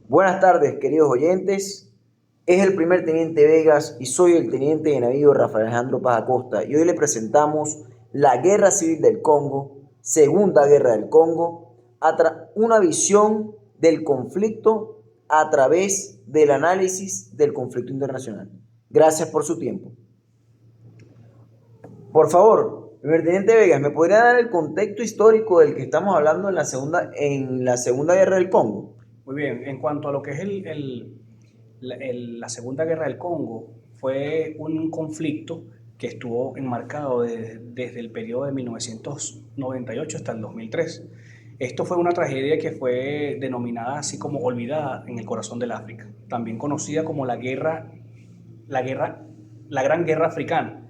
Buenas tardes, queridos oyentes. Es el primer teniente Vegas y soy el teniente de navío Rafael Alejandro Paz Acosta. Y hoy le presentamos la Guerra Civil del Congo, Segunda Guerra del Congo, una visión del conflicto a través del análisis del conflicto internacional. Gracias por su tiempo. Por favor, primer teniente Vegas, ¿me podría dar el contexto histórico del que estamos hablando en la Segunda Guerra del Congo? Muy bien, en cuanto a lo que es la Segunda Guerra del Congo, fue un conflicto que estuvo enmarcado desde el periodo de 1998 hasta el 2003. Esto fue una tragedia que fue denominada así como olvidada en el corazón del África, también conocida como la guerra, la Gran Guerra Africana.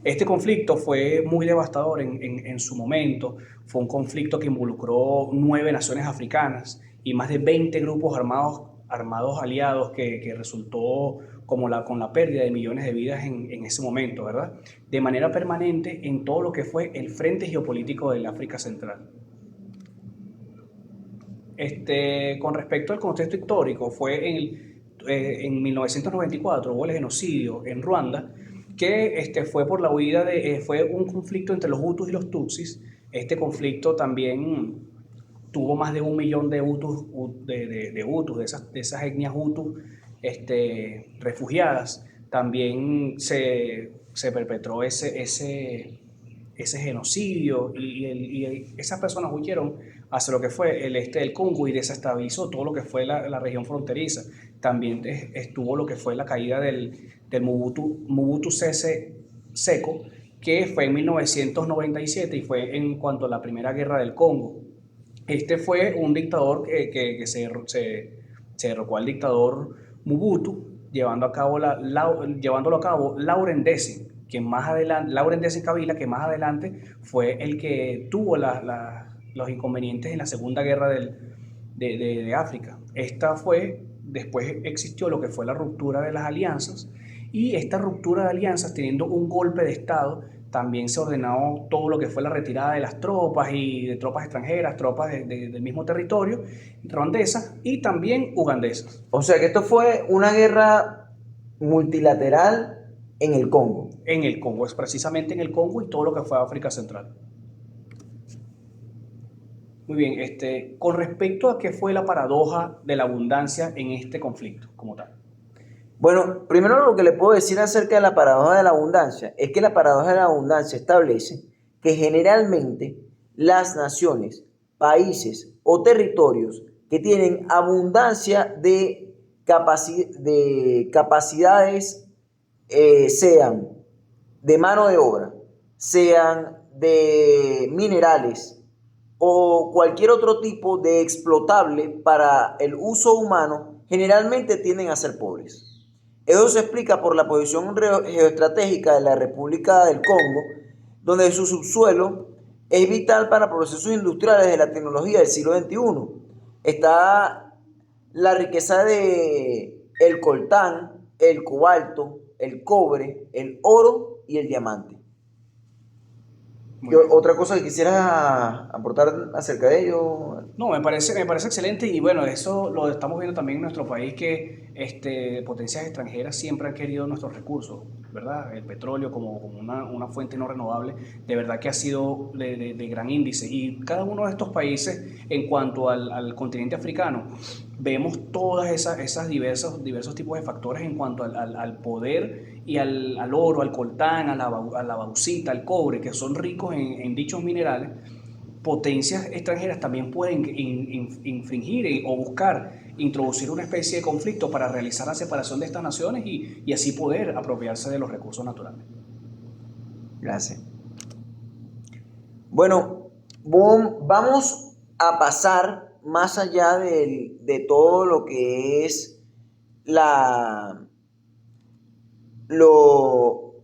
Este conflicto fue muy devastador en su momento. Fue un conflicto que involucró 9 naciones africanas y más de 20 grupos armados aliados que resultó con la pérdida de millones de vidas en ese momento, ¿verdad? De manera permanente en todo lo que fue el frente geopolítico del África Central. Con respecto al contexto histórico, fue en 1994 hubo el genocidio en Ruanda, que fue por la huida fue un conflicto entre los Hutus y los Tutsis. Este conflicto también tuvo más de 1 millón de Hutus, de Hutus, de esas etnias Hutus refugiadas. También se perpetró ese genocidio y esas personas huyeron hacia lo que fue el este del Congo y desestabilizó todo lo que fue la región fronteriza. También estuvo lo que fue la caída del Mobutu Sese Seko, que fue en 1997 y fue en cuanto a la Primera Guerra del Congo. Este fue un dictador que se derrocó al dictador Mobutu, llevándolo a cabo Laurent Désir, que más adelante, Laurent Désir Kabila, que más adelante fue el que tuvo los inconvenientes en la Segunda Guerra de África. Después existió lo que fue la ruptura de las alianzas, y esta ruptura de alianzas, teniendo un golpe de Estado, también se ordenó todo lo que fue la retirada de las tropas y de tropas extranjeras, tropas del mismo territorio, ruandesas y también ugandesas. O sea que esto fue una guerra multilateral en el Congo. En el Congo, es precisamente en el Congo y todo lo que fue África Central. Muy bien, con respecto a qué fue la paradoja de la abundancia en este conflicto como tal. Bueno, primero lo que le puedo decir acerca de la paradoja de la abundancia es que la paradoja de la abundancia establece que generalmente las naciones, países o territorios que tienen abundancia de capacidades, sean de mano de obra, sean de minerales o cualquier otro tipo de explotable para el uso humano, generalmente tienden a ser pobres. Eso se explica por la posición geoestratégica de la República del Congo, donde su subsuelo es vital para procesos industriales de la tecnología del siglo XXI. Está la riqueza de el coltán, el cobalto, el cobre, el oro y el diamante. ¿Otra cosa que quisieras aportar acerca de ello? No, me parece excelente, y bueno, eso lo estamos viendo también en nuestro país, que potencias extranjeras siempre han querido nuestros recursos, ¿verdad? El petróleo como una fuente no renovable, de verdad que ha sido de gran índice. Y cada uno de estos países, en cuanto al continente africano, vemos todas esas diversos tipos de factores en cuanto al poder y al oro, al coltán, a la bauxita, al cobre, que son ricos en dichos minerales. Potencias extranjeras también pueden infringir o buscar introducir una especie de conflicto para realizar la separación de estas naciones y así poder apropiarse de los recursos naturales. Gracias. Bueno, vamos a pasar más allá de todo lo que es la, lo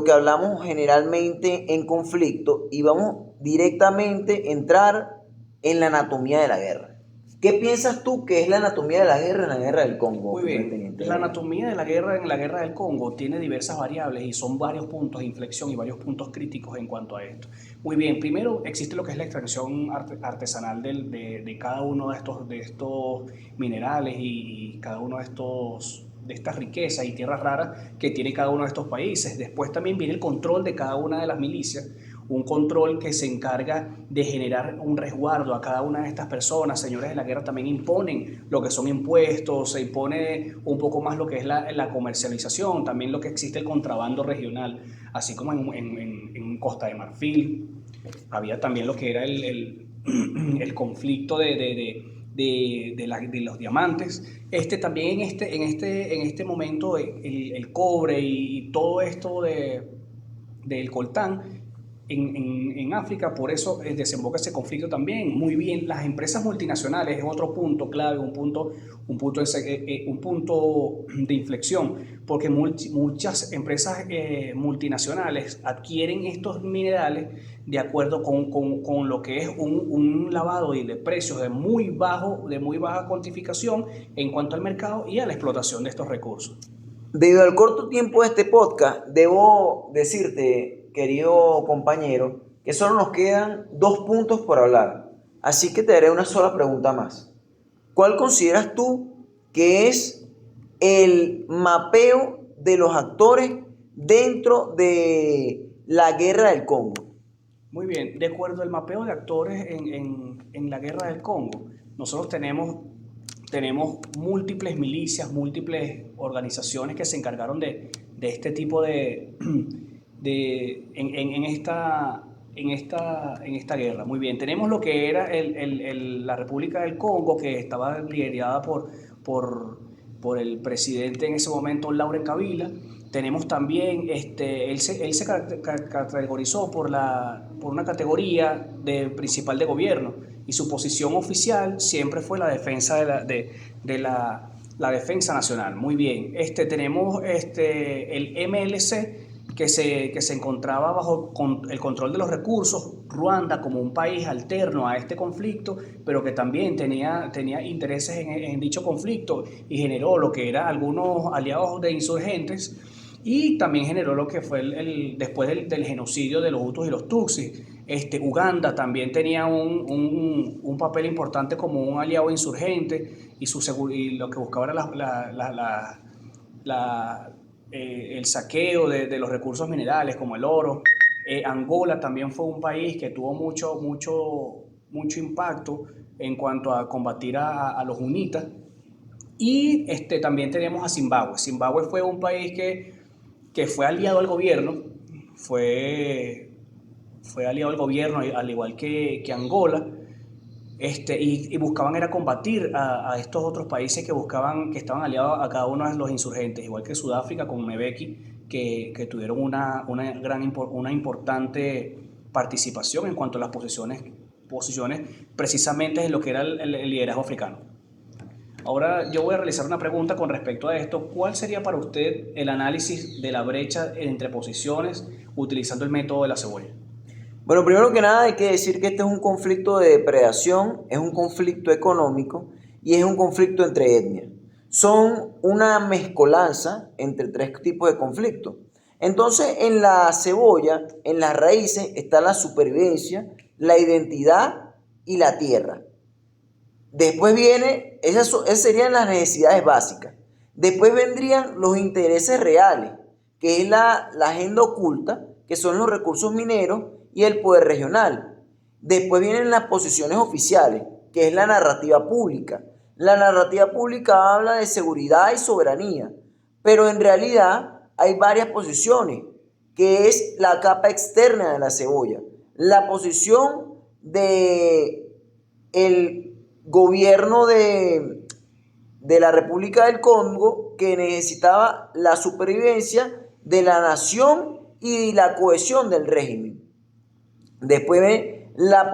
que hablamos generalmente en conflicto, y vamos directamente a entrar en la anatomía de la guerra. ¿Qué piensas tú que es la anatomía de la guerra en la guerra del Congo? Muy bien, la anatomía de la guerra en la guerra del Congo tiene diversas variables y son varios puntos de inflexión y varios puntos críticos en cuanto a esto. Muy bien, primero existe lo que es la extracción artesanal de cada uno de estos minerales y cada uno de estas riquezas y tierras raras que tiene cada uno de estos países. Después también viene el control de cada una de las milicias, un control que se encarga de generar un resguardo a cada una de estas personas. Señores de la guerra también imponen lo que son impuestos, se impone un poco más lo que es la comercialización, también lo que existe el contrabando regional, así como en Costa de Marfil. Había también lo que era el conflicto de los diamantes. También en este momento el cobre y todo esto del coltán en África, por eso desemboca ese conflicto también. Muy bien, las empresas multinacionales es otro punto clave, un punto de inflexión, porque muchas empresas multinacionales adquieren estos minerales de acuerdo con lo que es un lavado de precios de muy baja cuantificación en cuanto al mercado y a la explotación de estos recursos. Debido al corto tiempo de este podcast, debo decirte, querido compañero, que solo nos quedan 2 puntos por hablar. Así que te haré una sola pregunta más. ¿Cuál consideras tú que es el mapeo de los actores dentro de la guerra del Congo? Muy bien, de acuerdo al mapeo de actores en la guerra del Congo, nosotros tenemos múltiples milicias, múltiples organizaciones que se encargaron de este tipo en esta guerra. Muy bien, tenemos lo que era la República del Congo, que estaba liderada por el presidente en ese momento, Laurent Kabila. Tenemos también, él se categorizó por una categoría de principal de gobierno y su posición oficial siempre fue la defensa la defensa nacional. Muy bien, tenemos el MLC que se encontraba bajo el control de los recursos, Ruanda como un país alterno a este conflicto, pero que también tenía intereses en dicho conflicto y generó lo que eran algunos aliados de insurgentes. Y también generó lo que fue después del genocidio de los Hutus y los Tutsis. Uganda también tenía un papel importante como un aliado insurgente y lo que buscaba era el saqueo de los recursos minerales como el oro. Angola también fue un país que tuvo mucho impacto en cuanto a combatir a los UNITA. Y también tenemos a Zimbabue. Zimbabue fue un país que fue aliado al gobierno, fue aliado al gobierno, al igual que Angola, y buscaban era combatir a estos otros países que estaban aliados a cada uno de los insurgentes, igual que Sudáfrica con Mbeki, que tuvieron una importante participación en cuanto a las posiciones precisamente en lo que era el liderazgo africano. Ahora yo voy a realizar una pregunta con respecto a esto. ¿Cuál sería para usted el análisis de la brecha entre posiciones utilizando el método de la cebolla? Bueno, primero que nada hay que decir que este es un conflicto de depredación, es un conflicto económico y es un conflicto entre etnias. Son una mezcolanza entre 3 tipos de conflictos. Entonces, en la cebolla, en las raíces, está la supervivencia, la identidad y la tierra. Después esas serían las necesidades básicas. Después vendrían los intereses reales, que es la agenda oculta, que son los recursos mineros y el poder regional. Después vienen las posiciones oficiales, que es la narrativa pública. La narrativa pública habla de seguridad y soberanía, pero en realidad hay varias posiciones, que es la capa externa de la cebolla. La posición de el gobierno de la República del Congo, que necesitaba la supervivencia de la nación y la cohesión del régimen. Después ve la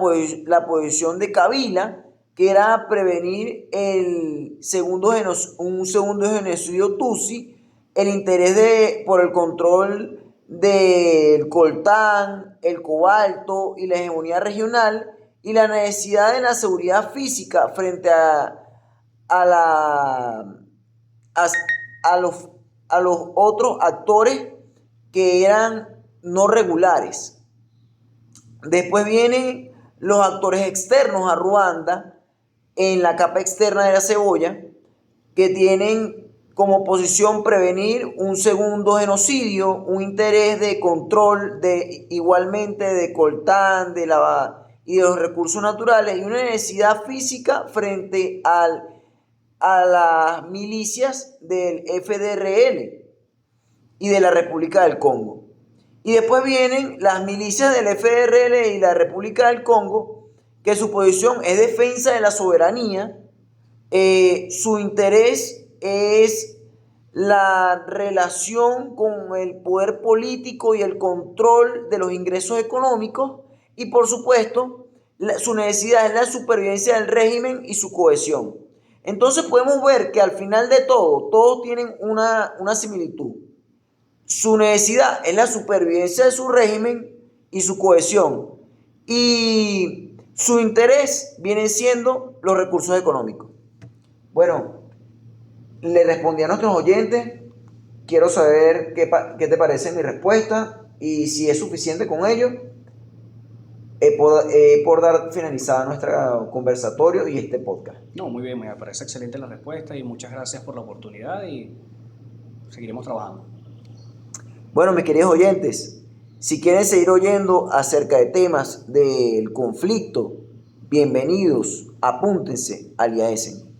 posición de Kabila, que era prevenir un segundo genocidio Tutsi, el interés por el control del coltán, el cobalto y la hegemonía regional, y la necesidad de la seguridad física frente a, la, a, a los otros actores que eran no regulares. Después vienen los actores externos a Ruanda en la capa externa de la cebolla, que tienen como posición prevenir un segundo genocidio, un interés de control igualmente de coltán y de los recursos naturales, y una necesidad física frente a las milicias del FDRL y de la República del Congo. Y después vienen las milicias del FDRL y la República del Congo, que su posición es defensa de la soberanía. Su interés es la relación con el poder político y el control de los ingresos económicos, y por supuesto su necesidad es la supervivencia del régimen y su cohesión. Entonces podemos ver que al final de todo, todos tienen una similitud. Su necesidad es la supervivencia de su régimen y su cohesión, y su interés vienen siendo los recursos económicos. Bueno, le respondí a nuestros oyentes. Quiero saber qué te parece mi respuesta y si es suficiente con ello. Por dar finalizada nuestro conversatorio y este podcast. No, muy bien, me parece excelente la respuesta y muchas gracias por la oportunidad y seguiremos trabajando. Bueno, mis queridos oyentes, si quieren seguir oyendo acerca de temas del conflicto, bienvenidos, apúntense al IAESEN.